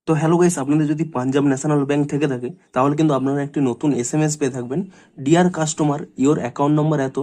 তো hello guys, আপনাদের যদি পাঞ্জাব ন্যাশনাল ব্যাংক থেকে থাকে তাহলে কিন্তু আপনারা একটি নতুন এসএমএস পেয়ে থাকবেন। Dear customer, your account number এত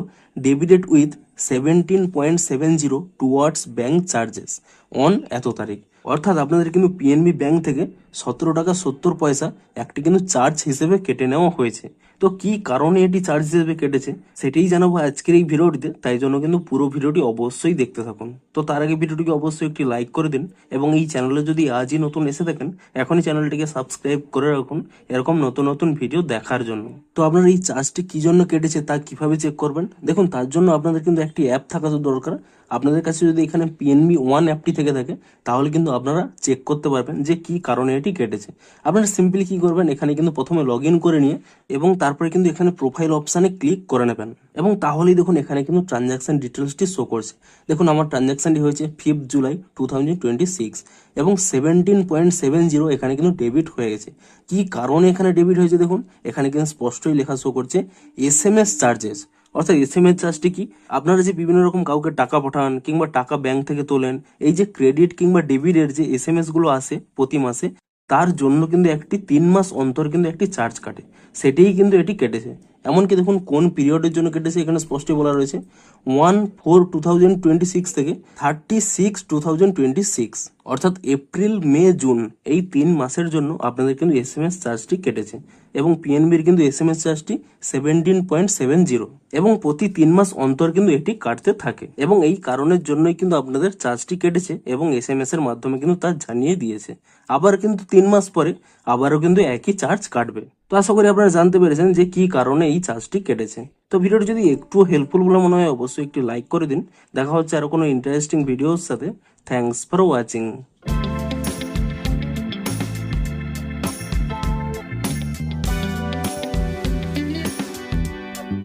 debited with 17.70 towards bank charges on এত তারিখ। অর্থাৎ আপনাদের কিন্তু পিএনবি ব্যাংক থেকে 17 টাকা 70 পয়সা একটি কিন্তু চার্জ হিসেবে কেটে নেওয়া হয়েছে। তো কি কারণে এটি চার্জ হিসেবে কেটেছে সেটাই জানাবো আজকের এই ভিডিওটিতে, তাই জন্য কিন্তু পুরো ভিডিওটি অবশ্যই দেখতে থাকুন। তো তার আগে ভিডিওটিকে অবশ্যই একটি লাইক করে দিন এবং এই চ্যানেলে যদি আজই নতুন এসে থাকেন এখনই চ্যানেলটিকে সাবস্ক্রাইব করে রাখুন এরকম নতুন নতুন ভিডিও দেখার জন্য। তো আপনার এই চার্জটি কি জন্য কেটেছে তা কিভাবে চেক করবেন, দেখুন তার জন্য আপনাদের কিন্তু একটি অ্যাপ থাকা তো দরকার। আপনাদের কাছে যদি এখানে পিএনবি ওয়ান অ্যাপটি থেকে থাকে তাহলে কিন্তু আপনারা চেক করতে পারবেন যে কি কারণে এটি কেটেছে। আপনারা সিম্পলি কি করবেন, এখানে কিন্তু প্রথমে লগ ইন করে নিয়ে এবং তারপরে কিন্তু এখানে প্রোফাইল অপশানে ক্লিক করে নেবেন এবং তাহলেই দেখুন এখানে কিন্তু ট্রানজ্যাকশন ডিটেলসটি শো করছে। দেখুন আমার ট্রানজ্যাকশনটি হয়েছে 5 জুলাই 2026 এবং 17.70 এখানে কিন্তু ডেবিট হয়ে গেছে। কি কারণে এখানে ডেবিট হয়েছে দেখুন এখানে কিন্তু স্পষ্টই লেখা শো করছে এসএমএস চার্জেস। অর্থাৎ এসএমএস চার্জটি কি, আপনারা যে বিভিন্ন রকম কাউকে টাকা পাঠান কিংবা টাকা ব্যাংক থেকে তোলেন, এই যে ক্রেডিট কিংবা ডেবিটের যে এসএমএস গুলো আসে প্রতি মাসে, তার জন্য কিন্তু একটি 3 মাস অন্তর কিন্তু একটি চার্জ কাটে, সেটাই কিন্তু এটি কেটেছে। এমনকি দেখুন কোন পিরিয়ডের জন্য কেটেছে এখানে স্পষ্টই বলা রয়েছে 1/4/2026 থেকে 36/2026, অর্থাৎ এপ্রিল মে জুন এই 3 মাসের জন্য আপনাদের কিন্তু এসএমএস চার্জটি কেটেছে এবং পিএনবির কিন্তু এসএমএস চার্জটি 17.70 এবং প্রতি 3 মাস অন্তর কিন্তু এটি কাটতে থাকে এবং এই কারণের জন্যই কিন্তু আপনাদের চার্জটি কেটেছে এবং এসএমএস এর মাধ্যমে কিন্তু তা জানিয়ে দিয়েছে। আবার কিন্তু 3 মাস পরে আবারও কিন্তু একই চার্জ কাটবে। তো আশা করি আপনারা জানতে পেরেছেন যে কি কারণে এই চার্জটি কেটেছে। তো ভিডিওটি যদি একটু হেল্পফুল বলে মনে হয় অবশ্যই একটি লাইক করে দিন। দেখা হচ্ছে আরো কোনো ইন্টারেস্টিং ভিডিওর সাথে। Thanks for watching.